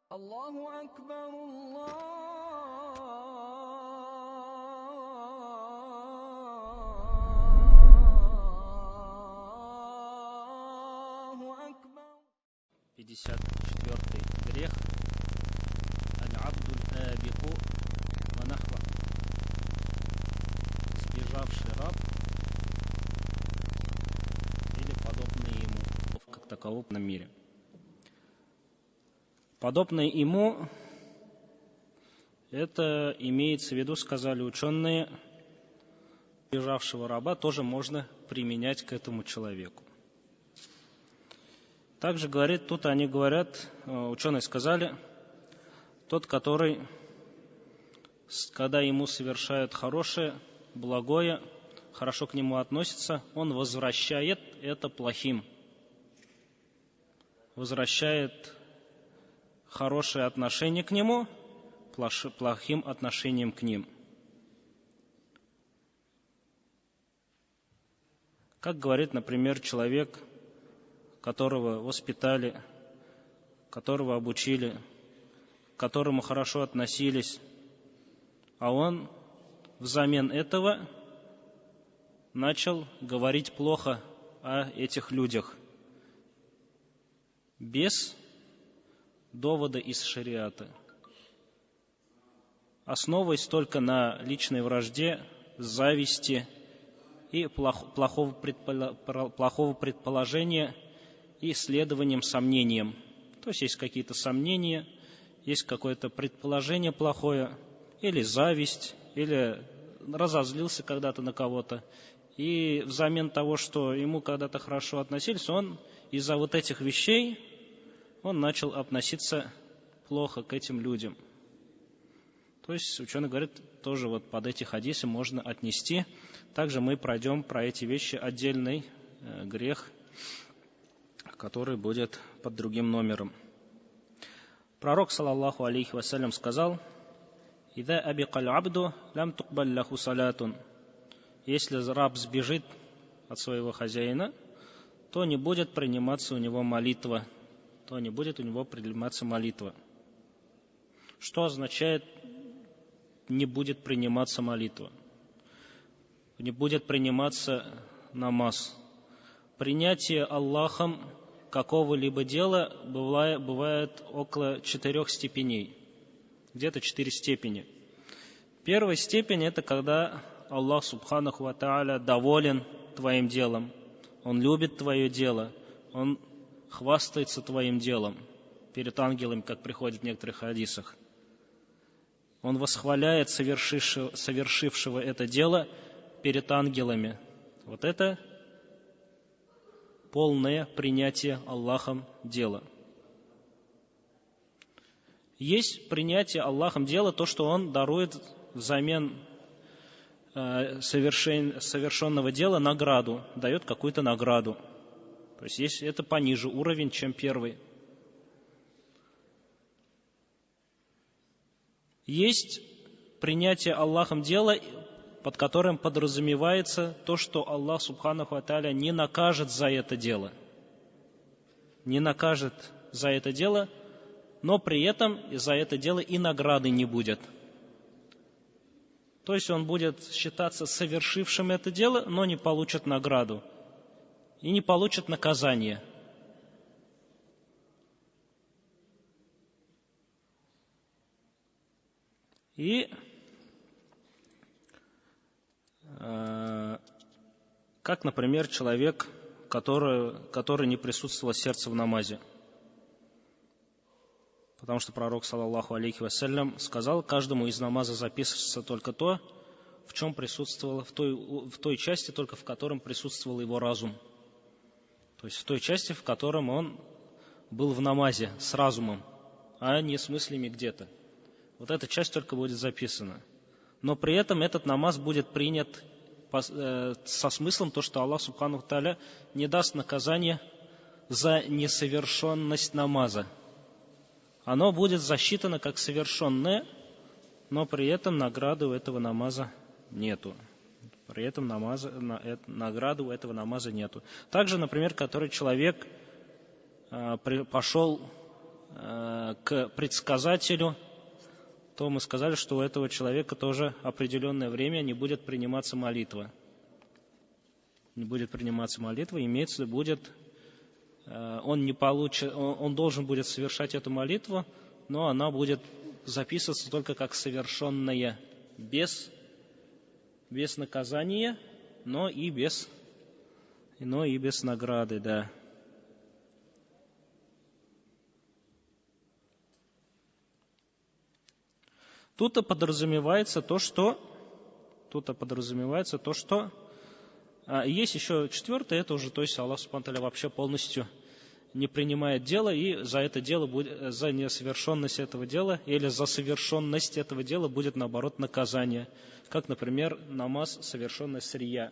الله أكبر الله أكبر. 54-й грех. Аль-Абдуль Абику Ванахва. Сбежавший раб или подобный ему, как таковом на мире. Подобное ему, это имеется в виду, сказали ученые, сбежавшего раба тоже можно применять к этому человеку. Также тут они говорят, ученые сказали, тот, который, когда ему совершают хорошее, благое, хорошо к нему относится, он возвращает это плохим. Возвращает хорошее отношение к нему плохим отношением к ним. Как говорит, например, человек, которого воспитали, которого обучили, к которому хорошо относились, а он взамен этого начал говорить плохо о этих людях, без довода из шариата, основываясь только на личной вражде, зависти и плохого предположения и следованием сомнениям. То есть какие-то сомнения, есть какое-то предположение плохое, или зависть, или разозлился когда-то на кого-то, и взамен того, что ему когда-то хорошо относились, он из-за вот этих вещей он начал относиться плохо к этим людям. То есть ученые говорят, тоже вот под эти хадисы можно отнести. Также мы пройдем про эти вещи отдельный грех, который будет под другим номером. Пророк, саллаллаху алейхи вассалям, сказал: «Ида абикаль абду лям тукбаль лаху салатун». Если раб сбежит от своего хозяина, то не будет приниматься у него молитва. Что означает не будет приниматься молитва? Не будет приниматься намаз. Принятие Аллахом какого-либо дела бывает около 4 степеней. Где-то 4 степени. Первая степень — это когда Аллах субханаху ва тааля доволен твоим делом. Он любит твое дело. Он хвастается твоим делом перед ангелами, как приходит в некоторых хадисах. Он восхваляет совершившего это дело перед ангелами. Вот это полное принятие Аллахом дела. Есть принятие Аллахом дела, то, что Он дарует взамен совершенного дела награду, дает какую-то награду. То есть это пониже уровень, чем первый. Есть принятие Аллахом дела, под которым подразумевается то, что Аллах субханаху ва тааля не накажет за это дело. Не накажет за это дело, но при этом за это дело и награды не будет. То есть он будет считаться совершившим это дело, но не получит награду. И не получит наказание. И как, например, человек, который не присутствовал сердце в намазе. Потому что пророк, саллаллаху алейхи вассалям, сказал, каждому из намаза записывается только то, в чем присутствовало, в той части, только в котором присутствовал его разум. То есть в той части, в котором он был в намазе с разумом, а не с мыслями где-то. Вот эта часть только будет записана. Но при этом этот намаз будет принят со смыслом, то, что Аллах субханаху тааля не даст наказания за несовершенность намаза. Оно будет засчитано как совершенное, но при этом награды у этого намаза нету. Награды у этого намаза нету. Также, например, который человек пошел к предсказателю, то мы сказали, что у этого человека тоже определенное время не будет приниматься молитва. Не будет приниматься молитва, имеется будет, он должен будет совершать эту молитву, но она будет записываться только как совершенная, без наказания, но и без награды, да. Тут подразумевается то, что есть еще четвертое, это уже, то есть Аллах Субхану ва Тааля вообще полностью не принимает дело, и за это дело будет, за несовершенность этого дела или за совершенность этого дела будет, наоборот, наказание. Как, например, намаз, совершенный с рия.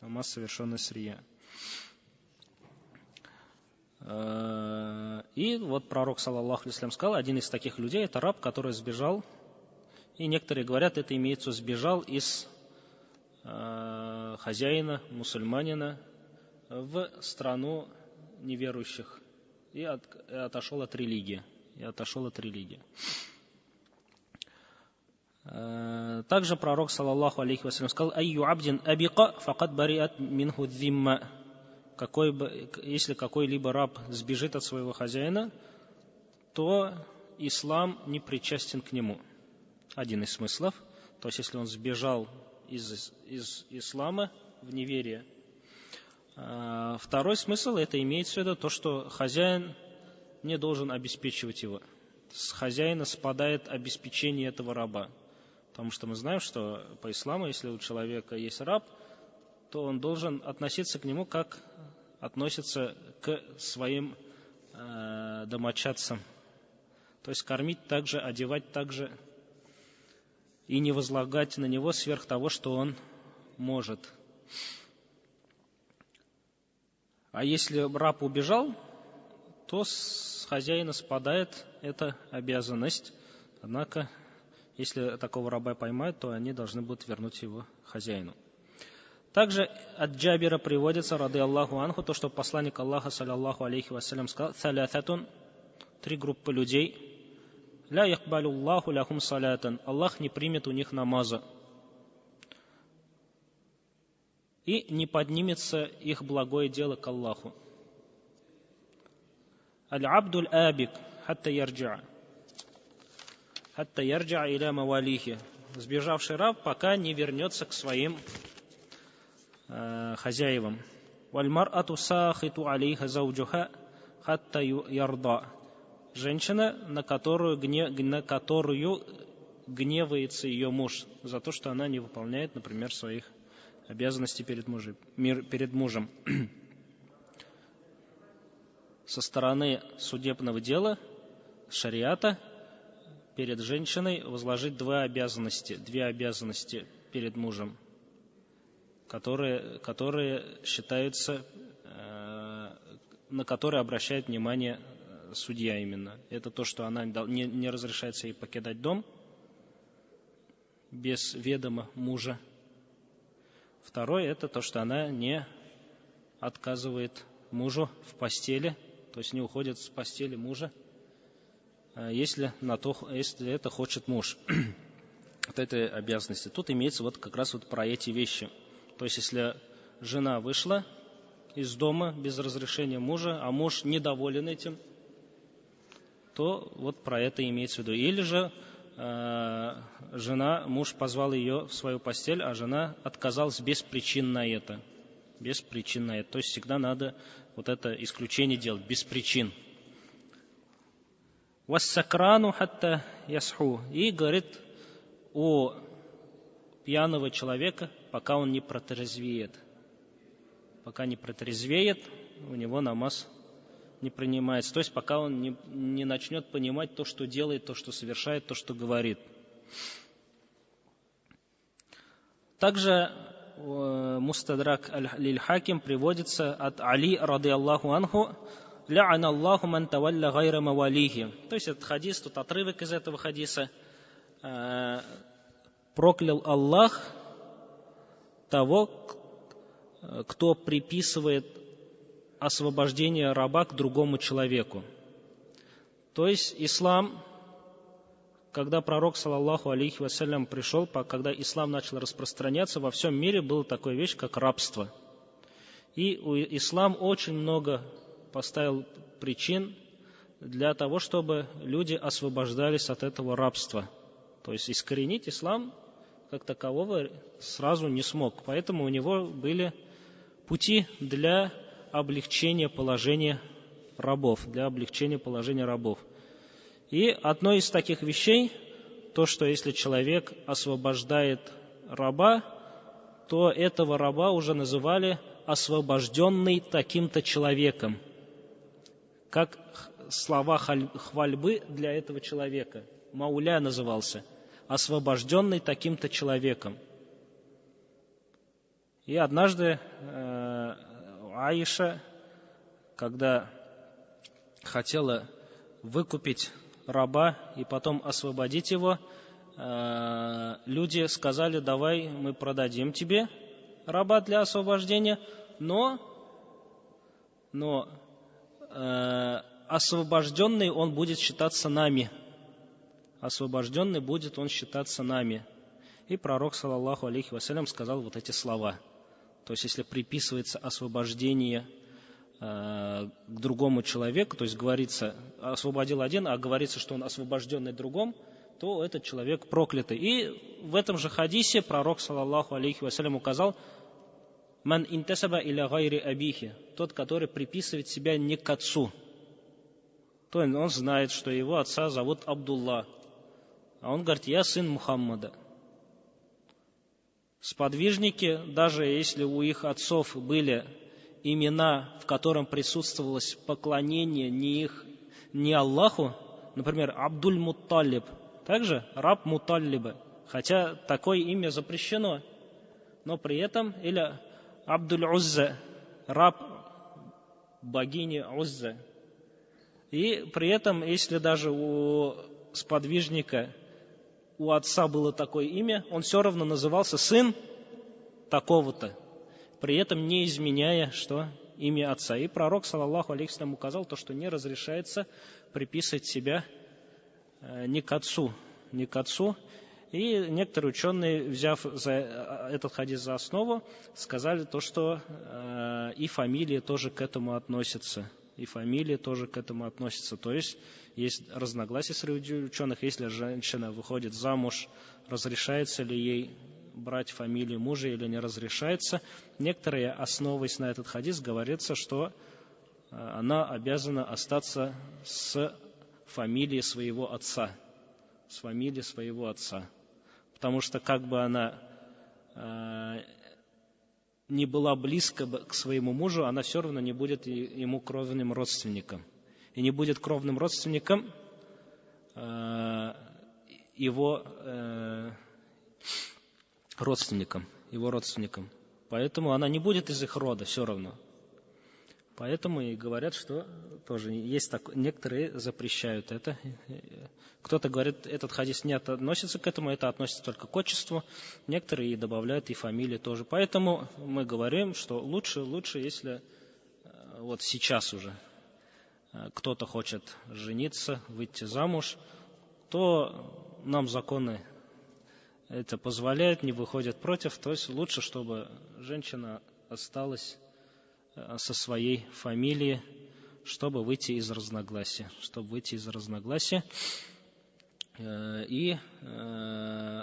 Намаз, совершенный с рия. И вот пророк, саллаллаху алейхи ва саллям, сказал, один из таких людей, это раб, который сбежал, и некоторые говорят, это имеется, сбежал из хозяина, мусульманина, в страну неверующих и отошел от религии. Также пророк, саллаллаху алейхи ва саллям, сказал, «Айю абдин абика факад бариат минху дзимма». Если какой-либо раб сбежит от своего хозяина, то ислам не причастен к нему. Один из смыслов. То есть, если он сбежал из ислама в неверие. Второй смысл, это имеется в виду то, что хозяин не должен обеспечивать его. С хозяина спадает обеспечение этого раба. Потому что мы знаем, что по исламу, если у человека есть раб, то он должен относиться к нему, как относится к своим домочадцам. То есть кормить также, одевать также и не возлагать на него сверх того, что он может. А если раб убежал, то с хозяина спадает эта обязанность. Однако, если такого раба поймают, то они должны будут вернуть его хозяину. Также от Джабира приводится, рады Аллаху анху, то, что посланник Аллаха, саллаллаху алейхи вассалям, сказал, «Саляфатун» — 3 группы людей, «Ля якбалю Аллаху ляхум салятан» — Аллах не примет у них намаза. И не поднимется их благое дело к Аллаху. «Аль-абдуль абик хатта ярджа» иля мавалихи — сбежавший раб, пока не вернется к своим хозяевам. «Валь-мар'ату сахиту алейха зауджуха хатта ярда» — женщина, на которую гневается ее муж за то, что она не выполняет, например, своих обязанностей перед мужем. Со стороны судебного дела, шариата, перед женщиной возложить две обязанности перед мужем, которые считаются, на которые обращает внимание судья именно. Это то, что она не разрешается ей покидать дом без ведома мужа. Второе, это то, что она не отказывает мужу в постели, то есть не уходит с постели мужа, если это хочет муж. Вот этой обязанности. Тут имеется вот как раз вот про эти вещи. То есть, если жена вышла из дома без разрешения мужа, а муж недоволен этим, то вот про это имеется в виду. Или же муж позвал ее в свою постель, а жена отказалась без причин на это. То есть всегда надо вот это исключение делать, без причин. «Вассакрану хатта ясху» и говорит о пьяного человека, пока он не протрезвеет. Пока не протрезвеет, у него намаз не принимается. То есть пока он не начнет понимать то, что делает, то, что совершает, то, что говорит. Также Мустадрак аль-Хаким приводится от Али, рады Аллаху анху, «Ля'ана Аллаху ман тавалля гайра мавалихи». То есть этот хадис, тут отрывок из этого хадиса. «Проклял Аллах того, кто приписывает освобождение раба к другому человеку». То есть ислам, когда пророк, саллаллаху алейхи вассалям, пришел, когда ислам начал распространяться, во всем мире была такая вещь, как рабство. И ислам очень много поставил причин для того, чтобы люди освобождались от этого рабства. То есть искоренить ислам как такового сразу не смог. Поэтому у него были пути для облегчения положения рабов, И одно из таких вещей, то, что если человек освобождает раба, то этого раба уже называли освобожденный таким-то человеком, как слова хвальбы для этого человека. Мауля назывался, освобожденный таким-то человеком. И однажды Аиша, когда хотела выкупить раба и потом освободить его, люди сказали: давай мы продадим тебе раба для освобождения, но освобожденный он будет считаться нами. Освобожденный будет он считаться нами. И пророк, саллаллаху алейхи вассалям, сказал вот эти слова. То есть, если приписывается освобождение к другому человеку, то есть говорится, освободил один, а говорится, что он освобожденный другом, то этот человек проклятый. И в этом же хадисе пророк, саллаллаху алейхи вассалям, указал: «Ман интасаба иля гайри абихи», тот, который приписывает себя не к отцу. То есть он знает, что его отца зовут Абдулла, а он говорит: я сын Мухаммада. Сподвижники, даже если у их отцов были имена, в котором присутствовалось поклонение не Аллаху, например, Абдуль-Мутталиб, также раб Мутталиба, хотя такое имя запрещено, но при этом, или Абдуль-Узза, раб богини Узза. И при этом, если даже у сподвижника, у отца было такое имя, он все равно назывался сын такого-то, при этом не изменяя, что имя отца. И пророк, саллаллаху алейхи вассалям, указал то, что не разрешается приписывать себя не к отцу. И некоторые ученые, взяв этот хадис за основу, сказали то, что и фамилия тоже к этому относится. То есть есть разногласия среди ученых, если женщина выходит замуж, разрешается ли ей брать фамилию мужа или не разрешается. Некоторые, основываясь на этот хадис, говорится, что она обязана остаться с фамилией своего отца. Потому что как бы она не была близко к своему мужу, она все равно не будет ему кровным родственником. И не будет кровным родственником его родственником. Поэтому она не будет из их рода все равно. Поэтому и говорят, что тоже есть некоторые запрещают это. Кто-то говорит, этот хадис не относится к этому, это относится только к отчеству. Некоторые добавляют и фамилии тоже. Поэтому мы говорим, что лучше, если вот сейчас уже кто-то хочет жениться, выйти замуж, то нам законы это позволяют, не выходят против. То есть лучше, чтобы женщина осталась со своей фамилией, чтобы выйти из разногласия.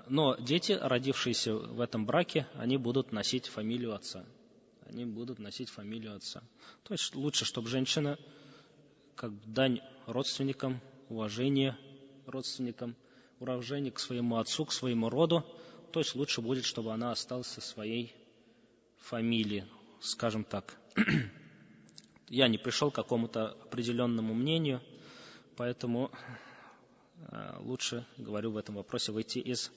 Но дети, родившиеся в этом браке, они будут носить фамилию отца. То есть лучше, чтобы женщина, как дань родственникам, уважение родственникам, уважение к своему отцу, к своему роду, то есть лучше будет, чтобы она осталась со своей фамилией, скажем так. Я не пришел к какому-то определенному мнению, поэтому лучше, говорю, в этом вопросе выйти из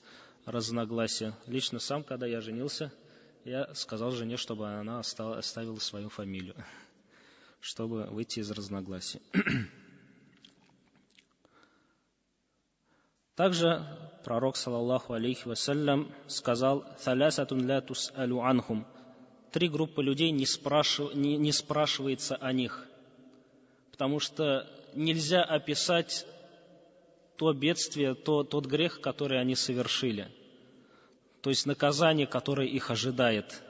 разногласия. Лично сам, когда я женился, я сказал жене, чтобы она оставила свою фамилию, чтобы выйти из разногласий. Также пророк, саллаллаху алейхи вассалям, сказал: «Талясатун ля тус'алу анхум». 3 группы людей не спрашивается о них, потому что нельзя описать то бедствие, тот грех, который они совершили. То есть наказание, которое их ожидает.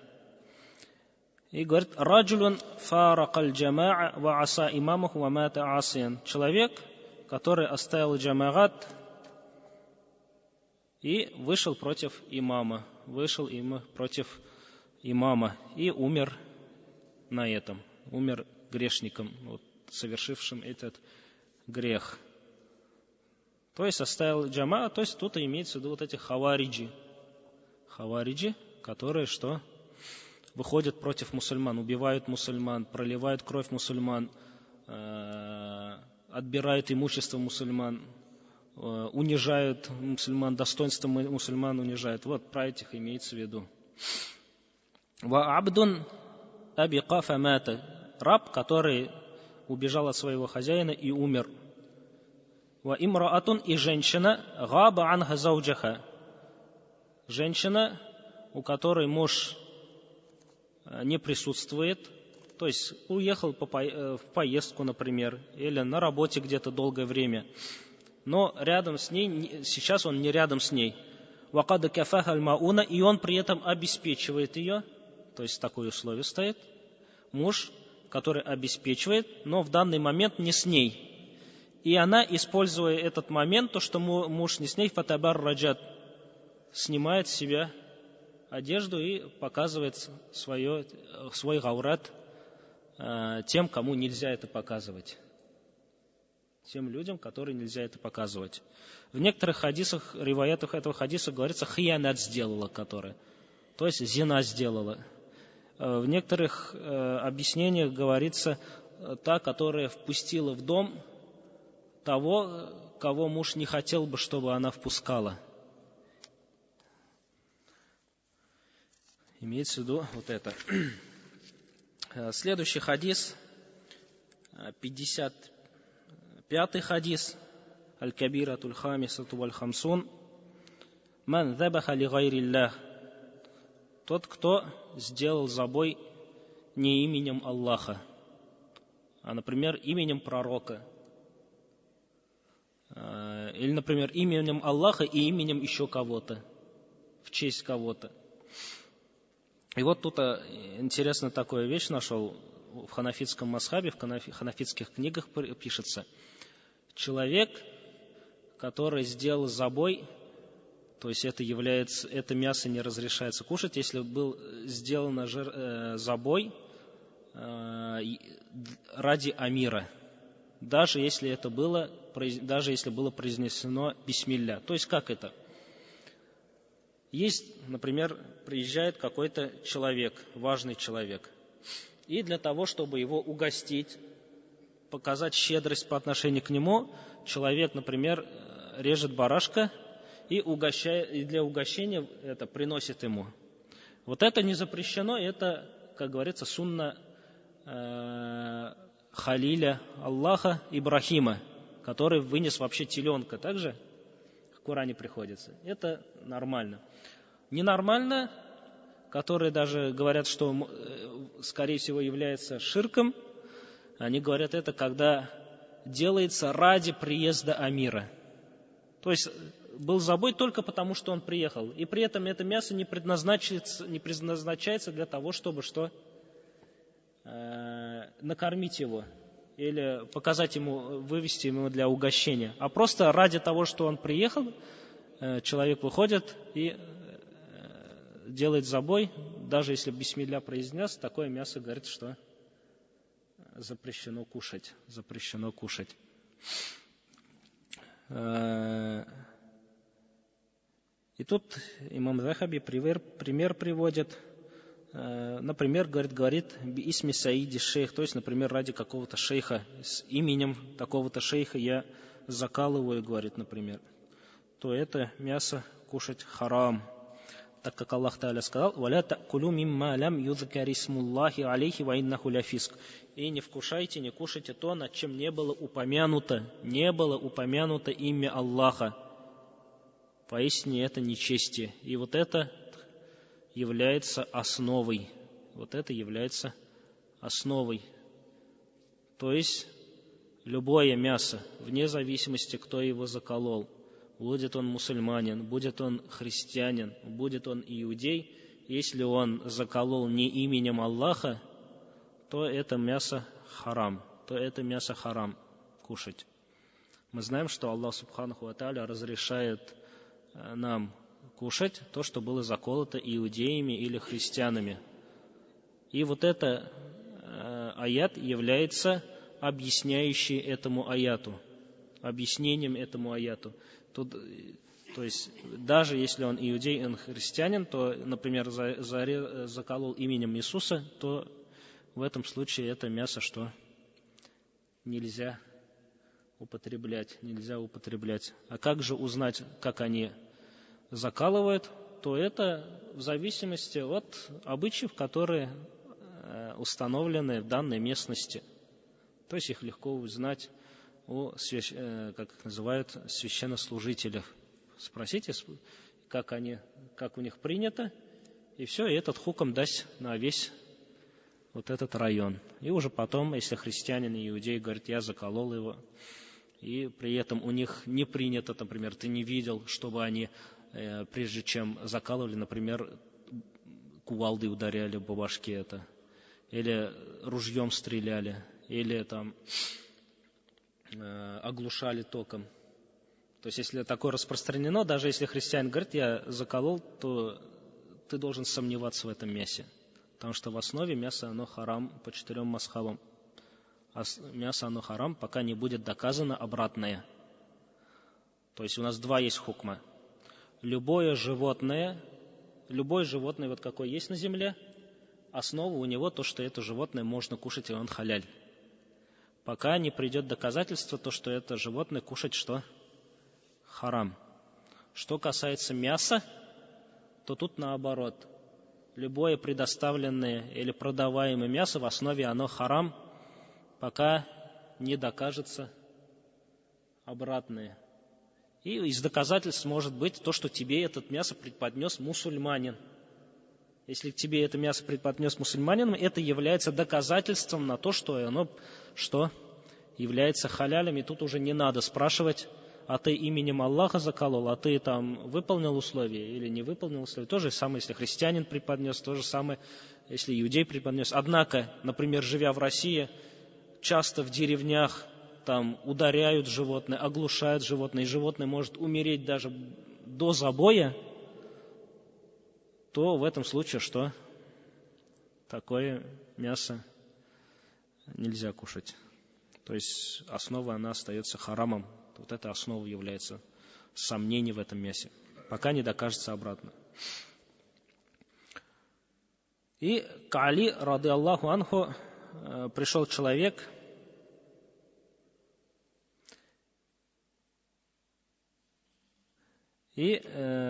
И говорит, «Раджулун фаракаль джамаа ва аса имамаху ва мата асиян». Человек, который оставил джамаат и вышел против имама. Против имама и умер на этом. Умер грешником, совершившим этот грех. То есть оставил джамаа, то есть тут имеется в виду эти хавариджи. Хавариджи, которые что? Выходят против мусульман, убивают мусульман, проливают кровь мусульман, отбирают имущество мусульман, унижают мусульман, достоинство мусульман унижают. Вот про этих имеется в виду. Ва абдун абиqa фамата. Раб, который убежал от своего хозяина и умер. Ва имраатун, и женщина, габа анха зауджаха. Женщина, у которой муж не присутствует, то есть уехал в поездку, например, или на работе где-то долгое время, но рядом с ней, сейчас он не рядом с ней. Вакада кафаха аль-мауна, и он при этом обеспечивает ее, то есть такое условие стоит, муж, который обеспечивает, но в данный момент не с ней. И она, используя этот момент, то, что муж не с ней, фатабар раджат, снимает с себя одежду и показывает свой гаурат тем, кому нельзя это показывать. Тем людям, которым нельзя это показывать. В некоторых хадисах, риваятах этого хадиса говорится, хиянат сделала, которая. То есть зина сделала. В некоторых объяснениях говорится, та, которая впустила в дом того, кого муж не хотел бы, чтобы она впускала. Имеется в виду вот это. Следующий хадис, 55-й хадис, аль-кабиратуль хамисату валь хамсун, ман забаха ли гайриллях, тот, кто сделал забой не именем Аллаха, а, например, именем пророка, или, например, именем Аллаха и именем еще кого-то, в честь кого-то. И вот тут интересно такую вещь нашел в ханафитском масхабе, в ханафитских книгах пишется. Человек, который сделал забой, то есть это мясо не разрешается кушать, если был сделан забой ради амира, даже если было произнесено бисмилля. То есть как это? Есть, например, приезжает какой-то человек, важный человек, и для того, чтобы его угостить, показать щедрость по отношению к нему, человек, например, режет барашка и для угощения это приносит ему. Вот это не запрещено, это, как говорится, сунна халиля Аллаха Ибрахима, который вынес вообще теленка, также в Коране приходится. Это нормально. Ненормально, которые даже говорят, что, скорее всего, является ширком, они говорят это, когда делается ради приезда амира. То есть был забой только потому, что он приехал. И при этом это мясо не предназначается для того, чтобы накормить его или показать ему, вывести ему для угощения. А просто ради того, что он приехал, человек выходит и делает забой, даже если бисмилля произнес, такое мясо, говорит, что запрещено кушать. И тут имам Захаби пример приводит. Например, говорит исми Саиди шейх, то есть, например, ради какого-то шейха, с именем такого-то шейха я закалываю, говорит, например, то это мясо кушать харам. Так как Аллах Та'аля сказал, «Валя та'кулу мимма лям юзкари смуллахи алейхи ва иннаху ля фиск». И не вкушайте, не кушайте то, над чем не было упомянуто имя Аллаха. Поистине это нечестие. И вот это является основой. То есть любое мясо, вне зависимости, кто его заколол, будет он мусульманин, будет он христианин, будет он иудей, если он заколол не именем Аллаха, то это мясо харам, кушать. Мы знаем, что Аллах Субханаху ва Тааля разрешает нам кушать то, что было заколото иудеями или христианами. И вот это аят является объяснением этому аяту. То есть, даже если он иудей, он христианин, то, например, заколол именем Иисуса, то в этом случае это мясо, что нельзя употреблять. А как же узнать, как они закалывают? То это в зависимости от обычаев, которые установлены в данной местности. То есть их легко узнать о, как их называют, священнослужителях. Спросите, как у них принято, и все, и этот хукм даст на весь вот этот район. И уже потом, если христианин и иудей говорит, я заколол его, и при этом у них не принято, например, ты не видел, чтобы они, прежде чем закалывали, например, кувалдой ударяли по башке это, или ружьем стреляли, или там оглушали током. То есть, если такое распространено, даже если христианин говорит, я заколол, то ты должен сомневаться в этом мясе. Потому что в основе мясо, оно харам по 4 мазхабам. А мясо, оно харам, пока не будет доказано обратное. То есть, у нас 2 есть хукма. Любое животное, вот какое есть на земле, основа у него то, что это животное можно кушать, и он халяль. Пока не придет доказательство, то, что это животное кушать что? Харам. Что касается мяса, то тут наоборот. Любое предоставленное или продаваемое мясо в основе оно харам, пока не докажется обратное. И из доказательств может быть то, что тебе это мясо преподнес мусульманин. Если тебе это мясо преподнес мусульманин, это является доказательством на то, что оно является халялем. И тут уже не надо спрашивать, а ты именем Аллаха заколол, а ты там выполнил условия или не выполнил условия. То же самое, если христианин преподнес, то же самое, если иудей преподнес. Однако, например, живя в России, часто в деревнях там ударяют животное, оглушают животное, и животное может умереть даже до забоя, то в этом случае что? Такое мясо нельзя кушать. То есть основа, она остается харамом. Вот эта основа является сомнением в этом мясе, пока не докажется обратно. И к Али, рады Аллаху анху, пришел человек, и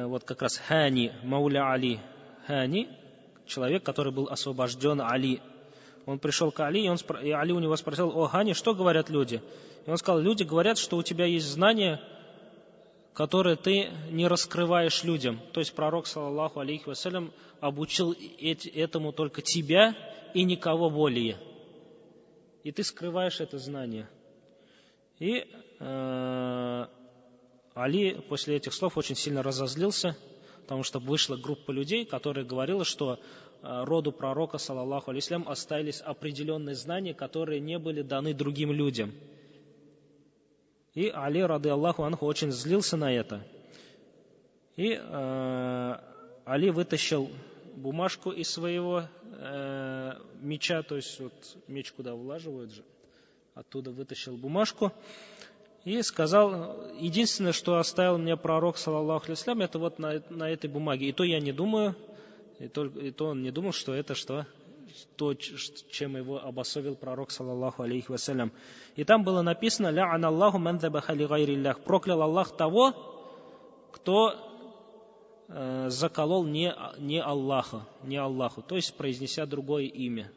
вот как раз Хани, Мауля Али, Хани, человек, который был освобожден Али. Он пришел к Али, и Али у него спросил: о, Хани, что говорят люди? И он сказал: люди говорят, что у тебя есть знания, которые ты не раскрываешь людям. То есть пророк, саллаллаху алейхи вассалям, обучил этому только тебя и никого более. И ты скрываешь это знание. И Али после этих слов очень сильно разозлился, потому что вышла группа людей, которая говорила, что роду пророка, саллаллаху алейхи вассалям, остались определенные знания, которые не были даны другим людям. И Али, рады Аллаху анху, очень злился на это. И Али вытащил бумажку из своего меча, то есть вот меч куда влаживают же, оттуда вытащил бумажку и сказал: единственное, что оставил мне пророк, саллаллаху алейхи вассалям, это вот на этой бумаге. И то я не думаю, и то он не думал, что это что? То, чем его обособил пророк, саллаллаху алейхи вассалям. И там было написано: «Ля'ана Аллаху ман забаха ли гайриллях». Проклял Аллах того, кто заколол не Аллаху, то есть произнеся другое имя.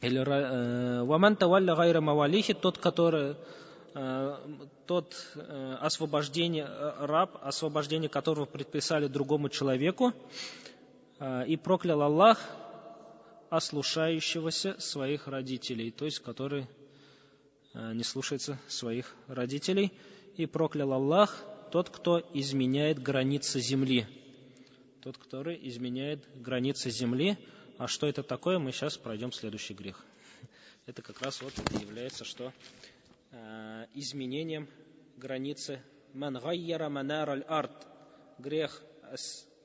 Или «Ваман тавалля гайра мавалихи», тот освобождение, раб, освобождение которого предписали другому человеку, и проклял Аллах ослушающегося своих родителей, то есть который не слушается своих родителей. И проклял Аллах тот, кто изменяет границы земли. Тот, который изменяет границы земли. А что это такое, мы сейчас пройдем следующий грех. Это как раз вот это является, что изменением границы. Ман гайяра манар аль-ард. Грех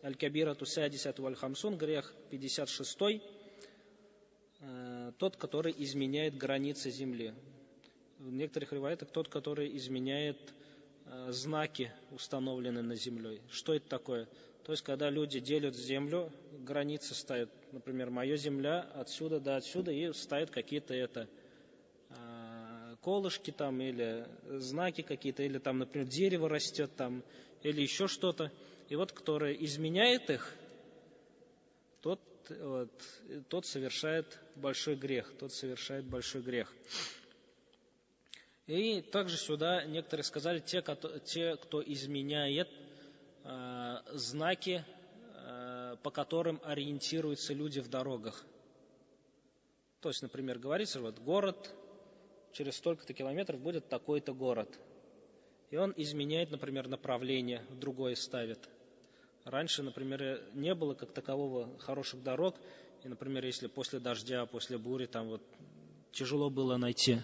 аль-кабирату садисату валь-хамсун, грех 56. Тот, который изменяет границы земли. В некоторых риваятах тот, который изменяет знаки, установленные на земле. Что это такое? То есть, когда люди делят землю, границы ставят, например, моя земля отсюда до отсюда, и ставят какие-то колышки там, или знаки какие-то, или там, например, дерево растет там, или еще что-то. И вот, который изменяет их, тот совершает большой грех. И также сюда некоторые сказали, те, кто изменяет знаки, по которым ориентируются люди в дорогах. То есть, например, говорится, вот город, через столько-то километров будет такой-то город. И он изменяет, например, направление, в другое ставит. Раньше, например, не было как такового хороших дорог. И, например, если после дождя, после бури, там вот тяжело было найти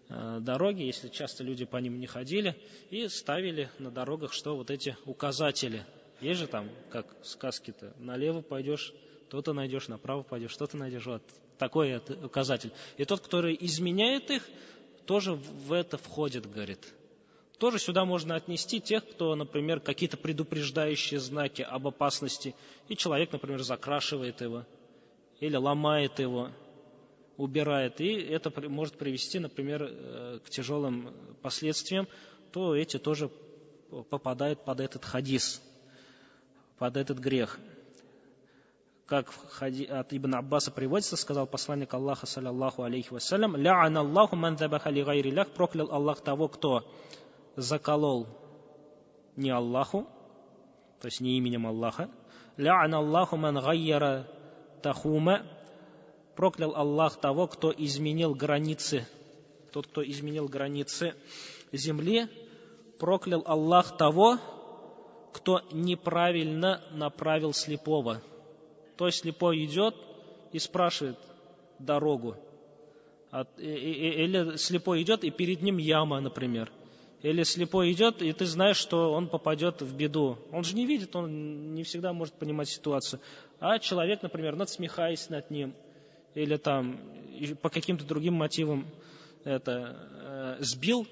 дороги, если часто люди по ним не ходили, и ставили на дорогах, что вот эти указатели. Есть же там, как сказки-то, налево пойдешь, то-то найдешь, направо пойдешь, что-то найдешь. Вот такой указатель. И тот, который изменяет их, тоже в это входит, говорит. Тоже сюда можно отнести тех, кто, например, какие-то предупреждающие знаки об опасности, и человек, например, закрашивает его, или ломает его, убирает, и это может привести, например, к тяжелым последствиям, то эти тоже попадают под этот хадис, под этот грех. Как от Ибн Аббаса приводится, сказал посланник Аллаха, саллаллаху алейхи вассалям, «Ля'ана Аллаху ман забаха ли гайри лях», проклял Аллах того, кто заколол не Аллаху, то есть не именем Аллаха, «Ля'ана Аллаху ман гайяра тахума», проклял Аллах того, кто изменил границы, тот, кто изменил границы земли, проклял Аллах того, кто неправильно направил слепого. То есть слепой идет и спрашивает дорогу. Или слепой идет, и перед ним яма, например. Или слепой идет, и ты знаешь, что он попадет в беду. Он же не видит, он не всегда может понимать ситуацию. А человек, например, надсмехаясь над ним, или там по каким-то другим мотивам сбил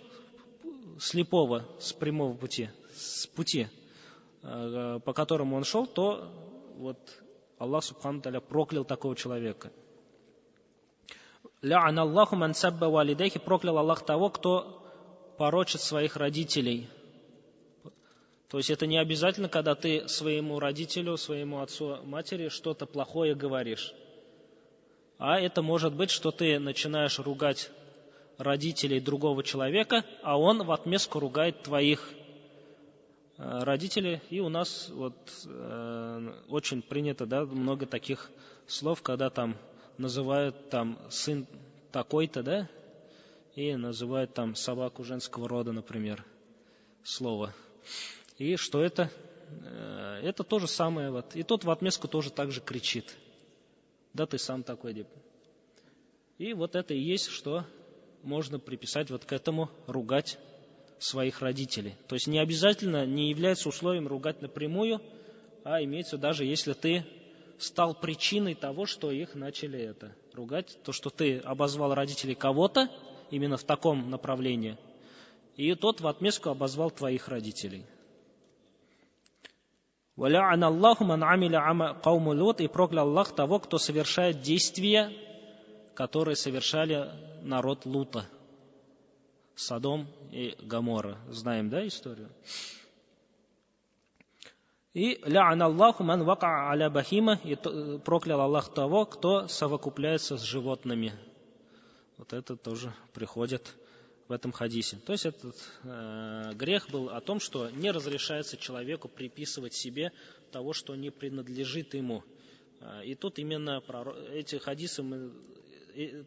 слепого с прямого пути, с пути, по которому он шел, то вот Аллах субхану та'аля проклял такого человека. «Ля'ана Аллаху ман сабба валидайхи», проклял Аллах того, кто порочит своих родителей. То есть это не обязательно, когда ты своему родителю, своему отцу, матери что-то плохое говоришь. А это может быть, что ты начинаешь ругать родителей другого человека, а он в отместку ругает твоих родителей. И у нас вот очень принято, да, много таких слов, когда там называют там сын такой-то, да, и называют там собаку женского рода, например, слово. И что это? Это то же самое. Вот. И тот в отместку тоже так же кричит. Да ты сам такой. И вот это и есть, что можно приписать вот к этому ругать своих родителей. То есть не обязательно, не является условием ругать напрямую, а имеется даже если ты стал причиной того, что их начали ругать, то, что ты обозвал родителей кого-то, именно в таком направлении, и тот в отместку обозвал твоих родителей. «Валя'ана Аллаху ман амиля кауму Лут», и проклял Аллах того, кто совершает действия, которые совершали народ Лута, Содом и Гоморра. Знаем, да, историю? И «Ля'ана Аллаху ман вака аля бахима», и проклял Аллах того, кто совокупляется с животными. Вот это тоже приходит в этом хадисе. То есть этот грех был о том, что не разрешается человеку приписывать себе того, что не принадлежит ему. И тут именно эти хадисы,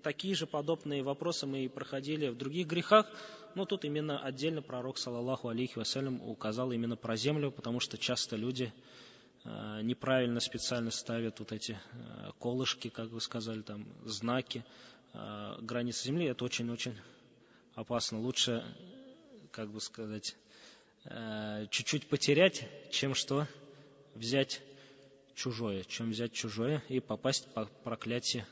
такие же подобные вопросы мы и проходили в других грехах, но тут именно отдельно пророк, саллаллаху алейхи вассалям, указал именно про землю, потому что часто люди неправильно специально ставят вот эти колышки, как вы сказали, там, знаки, границы земли. Это очень-очень опасно. Лучше, как бы сказать, чуть-чуть потерять, чем что взять чужое, и попасть под проклятие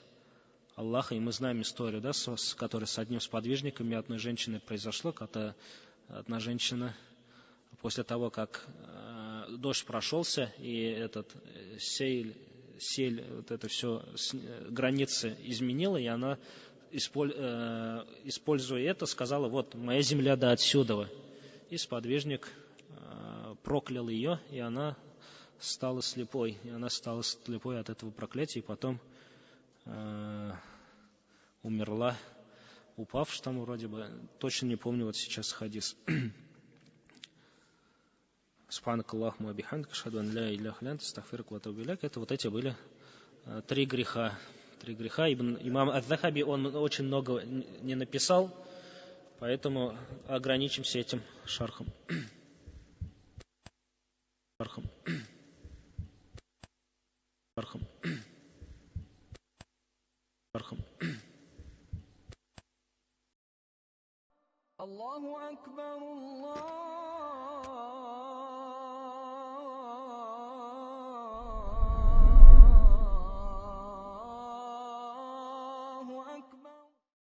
Аллаха. И мы знаем историю, да, которая с одним сподвижником и одной женщиной произошла, когда одна женщина после того, как дождь прошелся, и этот сель, вот это все, границы изменила, и она, используя это, сказала: вот, моя земля до отсюда. И сподвижник проклял ее, и она стала слепой. И она стала слепой от этого проклятия, и потом умерла, упав, там вроде бы, точно не помню вот сейчас хадис. Субханак Аллахумма бихамдик, ашхаду ан ля иляха илля анта, астагфирука ва атубу иляйк. Это вот эти были 3 греха. 3 греха. Имам Ад-Дахаби, он очень много не написал, поэтому ограничимся этим шархом. الله أكبر الله